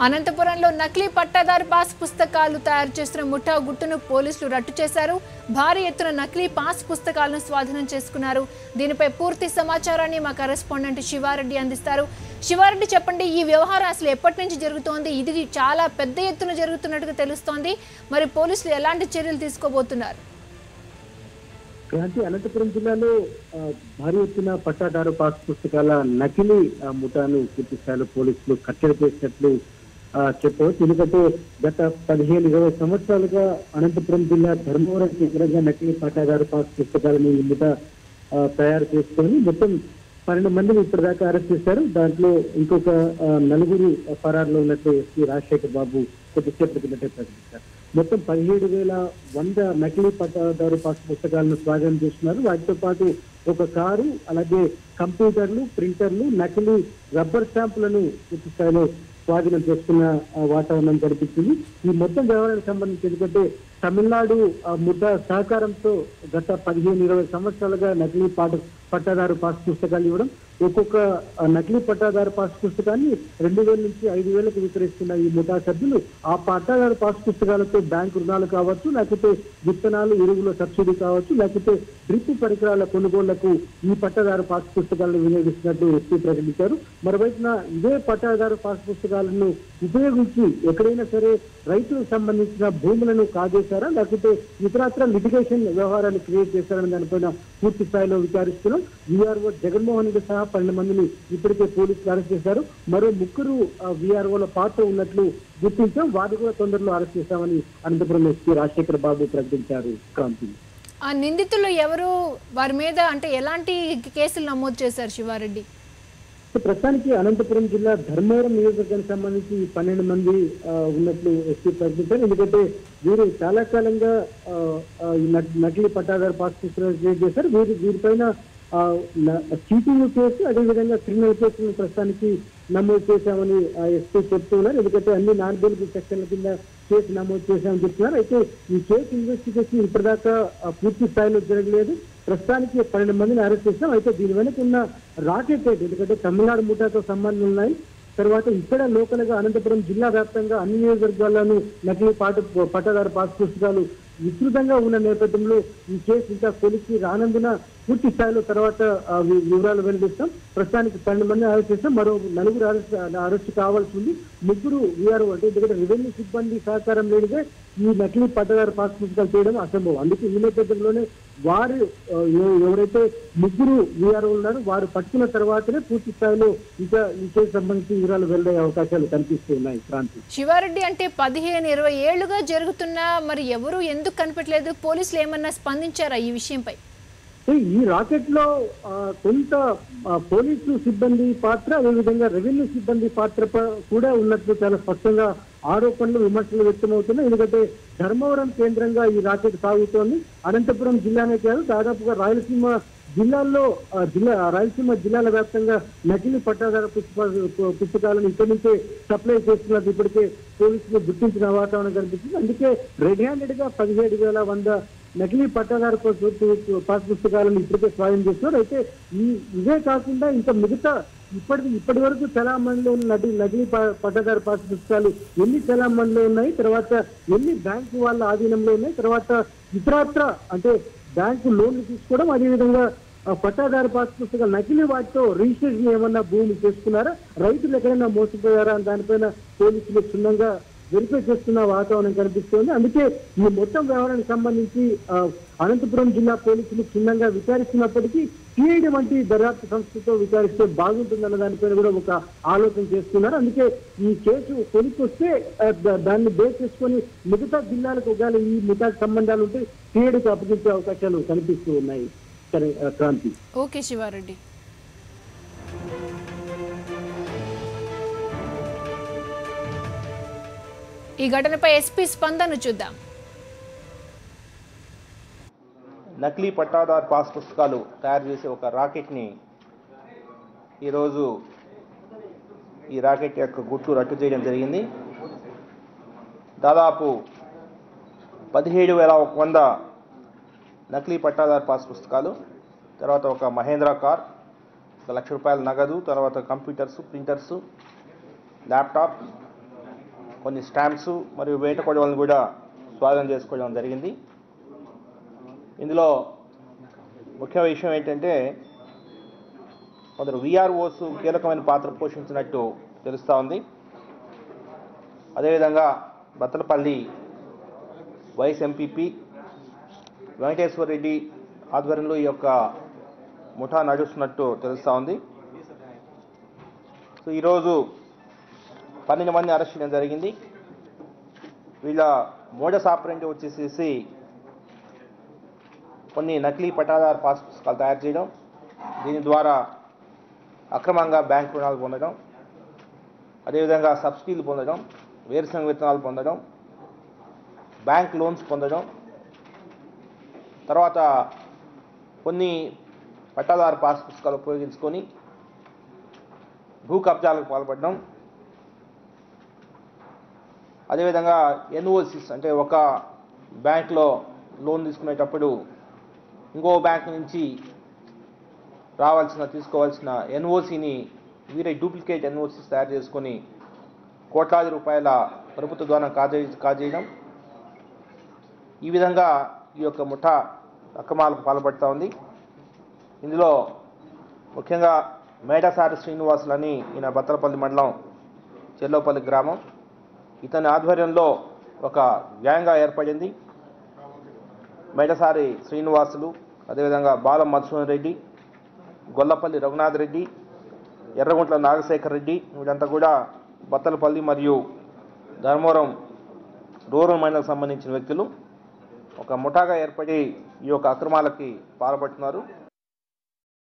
అనంతపురంలో నకిలీ పట్టాదారు పాస్ పుస్తకాలు తయారు చేస్తున్న ముఠా గుట్టును పోలీసులు రట్టు చేశారు. భారీ ఎత్తున నకిలీ పాస్ పుస్తకాలను స్వాధీనం చేసుకున్నారు. దీనిపై పూర్తి సమాచారాన్ని మా కరెస్పాండెంట్ శివారెడ్డి అందిస్తారు. శివారెడ్డి, చెప్పండి, ఈ వ్యవహారం అసలు ఎప్పటి నుంచి జరుగుతోంది? ఇది చాలా పెద్ద ఎత్తున జరుగుతున్నట్టుగా తెలుస్తోంది. మరి పోలీసులు ఎలాంటి చర్యలు తీసుకోబోతున్నారు? అనంతపురం జిల్లాలో భారీ ఎత్తున పట్టాదారు పాస్ పుస్తకాల నకిలీ ముఠాను పూర్తి స్థాయిలో పోలీసులు కట్టడి చేసినట్లు చెప్పవచ్చు. ఎందుకంటే గత 15-20 సంవత్సరాలుగా అనంతపురం జిల్లా ధర్మవరం కేంద్రంగా నకిలీ పట్టాదారు పాస్ పుస్తకాలను ఈ ముఠ తయారు చేసుకొని మొత్తం 12 మందిని ఇప్పటిదాకా అరెస్ట్ చేశారు. దాంట్లో ఇంకొక 4 ఫరార్లో ఉన్నట్లు ఎస్పీ రాజశేఖర్ బాబు కొద్దిసేపటి కిందటే ప్రకటించారు. మొత్తం 17,100 నకిలీ పట్టాదారు పాస్ పుస్తకాలను స్వాధీనం చేస్తున్నారు. వాటితో పాటు ఒక కారు, అలాగే కంప్యూటర్లు, ప్రింటర్లు, నకిలీ రబ్బర్ స్టాంపులను పూర్తి స్థాయిలో స్వాధీనం చేసుకున్న వాతావరణం కనిపిస్తుంది. ఈ మొత్తం వ్యవహారానికి సంబంధించి ఎందుకంటే తమిళనాడు ముఠా సహకారంతో గత 15-20 సంవత్సరాలుగా నకిలీ పట్టాదారు పాస్ పుస్తకాలు ఇవ్వడం, ఒక్కొక్క నకిలీ పట్టాదారు పాస్ పుస్తకాన్ని 2,000 నుంచి 5,000కు విక్రయిస్తున్న ఈ ముఠా సభ్యులు ఆ పట్టాదారు పాస్ పుస్తకాలతో బ్యాంకు రుణాలు కావచ్చు, లేకపోతే విత్తనాలు, ఎరువుల సబ్సిడీ కావచ్చు, లేకపోతే డ్రిప్ పరికరాల కొనుగోళ్లకు ఈ పట్టాదారు పాస్ పుస్తకాలను వినియోగిస్తున్నట్టు ఎస్పీ ప్రకటించారు. మరోవైపున ఇదే పట్టాదారు పాస్ పుస్తకాలను ఉపయోగించి ఎక్కడైనా సరే రైతులకు సంబంధించిన భూములను కాజేశారా, లేకపోతే ఇతరత్ర లిటిగేషన్ వ్యవహారాలు క్రియేట్ చేశారని దానిపైన పూర్తి స్థాయిలో విచారిస్తున్నాం. వీఆర్ఓ జగన్మోహన్ రెడ్డి సహా 12 మందిని ఇప్పటికే పోలీసులు అరెస్ట్ చేశారు. మరో 3 వీఆర్ఓల పాత్ర ఉన్నట్లు గుర్తించాం. వారిని కూడా తొందరలో అరెస్ట్ చేశామని అనంతపురం ఎస్పీ రాజశేఖర్ బాబు ప్రకటించారు. క్రాంతి, ఆ నిందితులు ఎవరు? వారి మీద అంటే ఎలాంటి కేసులు నమోదు చేశారు శివారెడ్డి? ప్రస్తుతానికి అనంతపురం జిల్లా ధర్మవరం నియోజకవర్గానికి సంబంధించి 12 మంది ఉన్నట్లు ఎస్పీ ప్రకటించారు. ఎందుకంటే వీరు చాలా కాలంగా నకిలీ పట్టాదారు పాస్ పుస్తకాలు క్రియేట్ చేశారు. వీరిపైన చీటింగ్ కేసు, అదేవిధంగా క్రిమినల్ కేసులను ప్రస్తుతానికి నమోదు చేశామని ఎస్పీ చెప్తున్నారు. ఎందుకంటే అన్ని నాన్ బెయిలబుల్ సెక్షన్ల కింద కేసు నమోదు చేశామని చెప్తున్నారు. అయితే ఈ కేసు ఇన్వెస్టిగేషన్ ఇప్పటిదాకా పూర్తి స్థాయిలో జరగలేదు. ప్రస్తుతానికి 12 మందిని అరెస్ట్ చేశాం. అయితే దీని వెనక ఉన్న రాకెట్ ఎందుకంటే తమిళనాడు ముఠాతో సంబంధం ఉన్నాయి. తర్వాత ఇక్కడ లోకల్ గా అనంతపురం జిల్లా వ్యాప్తంగా అన్ని నియోజకవర్గాల్లోనూ నకిలీ పట్టాదారు పాస్ పుస్తకాలు విస్తృతంగా ఉన్న నేపథ్యంలో ఈ కేసు ఇంకా కొలికి రానందున పూర్తి స్థాయిలో తర్వాత వివరాలు వెల్లడిస్తాం. ప్రస్తుతానికి 12 మంది అరెస్ట్ చేస్తాం. మరో 4 అరెస్ట్ కావాల్సి ఉంది. 3 వీఆర్ఓ అంటే ఎందుకంటే రెవెన్యూ సిబ్బంది సహకారం లేనిదే ఈ నకిలీ పట్టాదారు పాస్ పుస్తకాలు చేయడం అసంభవం. అందుకే ఈ నేపథ్యంలోనే వారు ఎవరైతే 3 వీఆర్ఓ ఉన్నారో వారు పట్టుకున్న తర్వాతనే పూర్తి స్థాయిలో ఇంకా ఈ కేసు సంబంధించి వివరాలు వెల్లడే అవకాశాలు కనిపిస్తూ ఉన్నాయి. క్రాంతి, శివారెడ్డి, అంటే 15-20 ఏళ్లుగా జరుగుతున్నా మరి ఎవరు ఎందుకు కనిపెట్టలేదు? పోలీసులు ఏమన్నా స్పందించారా ఈ విషయంపై? ఈ రాకెట్ లో కొంత పోలీసు సిబ్బంది పాత్ర, అదేవిధంగా రెవెన్యూ సిబ్బంది పాత్ర కూడా ఉన్నట్లు చాలా స్పష్టంగా ఆరోపణలు, విమర్శలు వ్యక్తమవుతున్నాయి. ఎందుకంటే ధర్మవరం కేంద్రంగా ఈ రాకెట్ సాగుతోంది. అనంతపురం జిల్లానే కాదు, దాదాపుగా రాయలసీమ జిల్లాల వ్యాప్తంగా నకిలీ పట్టాదారు పుస్తకాలను ఇక్కడి నుంచే సప్లై చేస్తున్నది ఇప్పటికే పోలీసులు గుర్తించిన వాతావరణం కనిపిస్తుంది. అందుకే రెడ్ హ్యాండెడ్ గా 17,100 నకిలీ పట్టాదారు పాస్ పుస్తకాలను ఇప్పటికే స్వాధీనం చేస్తున్నారు. అయితే ఇవే కాకుండా ఇంకా మిగతా ఇప్పటి వరకు చలామణిలో ఉన్న నకిలీ పట్టాదారు పాస్ పుస్తకాలు ఎన్ని చలామణిలో ఉన్నాయి, తర్వాత ఎన్ని బ్యాంకు వాళ్ళ ఆధీనంలో ఉన్నాయి, తర్వాత ఇతరత్ర అంటే బ్యాంకు లోన్లు తీసుకోవడం, అదేవిధంగా పట్టాదారు పాస్ పుస్తకాలు నకిలీ వాటితో రిజిస్ట్రేషన్ ఏమన్నా భూమి చేసుకున్నారా, రైతులు ఎక్కడైనా మోసపోయారా అని దానిపైన పోలీసులు క్షుణ్ణంగా వెరిఫై చేస్తున్న వాతావరణం కనిపిస్తోంది. అందుకే ఈ మొత్తం వ్యవహారానికి సంబంధించి అనంతపురం జిల్లా పోలీసులు క్షుణ్ణంగా విచారిస్తున్నప్పటికీ సిఐడి వంటి దర్యాప్తు సంస్థతో విచారిస్తే బాగుంటుందన్న దానిపైన కూడా ఒక ఆలోచన చేస్తున్నారు. అందుకే ఈ కేసు కొలికొస్తే దాన్ని బేస్ చేసుకొని మిగతా జిల్లాలకు ఒకవేళ ఈ మిగతా సంబంధాలు ఉంటే సిఐడికి అప్పగించే అవకాశాలు కనిపిస్తూ ఉన్నాయి. క్రాంతి, ఓకే శివారెడ్డి. ఈ ఘటనపై ఎస్పీ స్పందన చూద్దాం. నకిలీ పట్టాదారు పాస్ పుస్తకాలు తయారు చేసే ఒక రాకెట్ని ఈరోజు ఈ రాకెట్ యొక్క గుట్లు రట్టు చేయడం జరిగింది. దాదాపు 17,100 నకిలీ పట్టాదారు పాస్ పుస్తకాలు, తర్వాత ఒక మహేంద్రా కార్, 1,00,000 రూపాయల నగదు, తర్వాత కంప్యూటర్స్, ప్రింటర్స్, ల్యాప్టాప్, కొన్ని స్టాంప్స్ మరియు వేట కొడవలను కూడా స్వాధీనం చేసుకోవడం జరిగింది. ఇందులో ముఖ్య విషయం ఏంటంటే కొందరు VROs కీలకమైన పాత్ర పోషించినట్టు తెలుస్తూ ఉంది. అదేవిధంగా బత్తలపల్లి వైస్ ఎంపీపీ వెంకటేశ్వర రెడ్డి ఆధ్వర్యంలో ఈ యొక్క ముఠా నడుస్తున్నట్టు తెలుస్తూ ఉంది. సో ఈరోజు 12 మంది అరెస్ట్ చేయడం జరిగింది. వీళ్ళ మోడస్ ఆపరెండి వచ్చేసేసి కొన్ని నకిలీ పట్టాదారు పాస్ పుస్తకాలు తయారు చేయడం, దీని ద్వారా అక్రమంగా బ్యాంక్ రుణాలు పొందడం, అదేవిధంగా సబ్సిడీలు పొందడం, వేరుశనగ విత్తనాలు పొందడం, బ్యాంక్ లోన్స్ పొందడం, తర్వాత కొన్ని పట్టాదారు పాస్ పుస్తకాలు ఉపయోగించుకొని భూ కబ్జాలకు పాల్పడడం, అదేవిధంగా NOCs అంటే ఒక బ్యాంక్లో లోన్ తీసుకునేటప్పుడు ఇంకో బ్యాంక్ నుంచి తీసుకోవాల్సిన NOCని వీరే డూప్లికేట్ NOCs తయారు చేసుకొని కోట్లాది రూపాయల ప్రభుత్వ ద్వారా కాజేయడం, ఈ విధంగా ఈ యొక్క ముఠా అక్రమాలకు పాల్పడుతూ ఉంది. ఇందులో ముఖ్యంగా మేడసారి శ్రీనివాసులని ఈయన బత్తలపల్లి మండలం చెర్లోపల్లి గ్రామం, ఇతని ఆధ్వర్యంలో ఒక గ్యాంగ్గా ఏర్పడింది. మేడసారి శ్రీనివాసులు, అదేవిధంగా బాలం మధుసూదన్ రెడ్డి, గొల్లపల్లి రఘునాథ్ రెడ్డి, ఎర్రగుంట్ల నాగశేఖర్ రెడ్డి, వీళ్ళంతా కూడా బత్తలపల్లి మరియు ధర్మవరం రూరల్ మండలకు సంబంధించిన వ్యక్తులు ఒక ముఠాగా ఏర్పడి ఈ యొక్క అక్రమాలకి పాల్పడుతున్నారు.